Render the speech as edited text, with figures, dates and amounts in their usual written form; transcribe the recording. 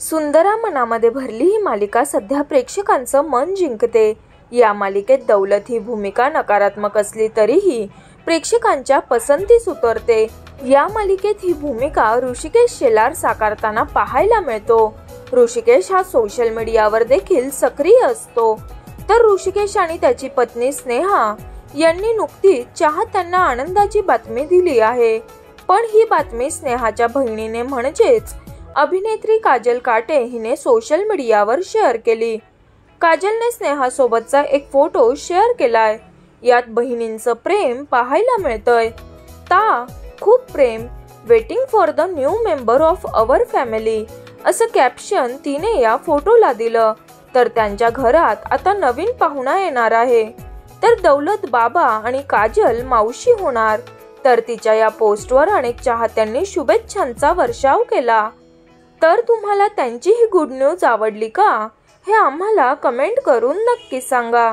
सुंदरा मनामध्ये भरली ही मालिका सध्या प्रेक्षकांचं मन जिंकते। या मालिकेत दौलत ही भूमिका नकारात्मक असली तरीही प्रेक्षकांच्या पसंतीस उतरते। या मालिकेत ही भूमिका ऋषिकेश शेलार साकारताना पाहायला मिळतो। ऋषिकेश हा सोशल मीडियावर देखील सक्रिय असतो, तर ऋषिकेश आणि त्याची पत्नी स्नेहा यांनी नुकतीच चाहत्यांना आनंदाची बातमी दिली आहे। पण ही बातमी स्नेहाच्या बहिणीने म्हणजेच अभिनेत्री काजल काटे हिने सोशल मीडियावर शेअर केली। काजलने स्नेहासोबतचा एक फोटो शेअर केलाय। यात बहिणींचं प्रेम पाहायला मिळतंय। खूप प्रेम, waiting for the new member of our family असं कॅप्शन तिने या फोटोला दिलं। तर त्यांच्या घरात आता नवीन पाहुणा येणार आहे, तर दौलत बाबा आणि काजल मावशी होणार। तर तिच्या या पोस्टवर अनेक चाहत्यांनी शुभेच्छांचा वर्षाव केला। तर तुम्हाला त्यांची ही गुड न्यूज आवडली का? हे आम्हाला कमेंट करून नक्की सांगा।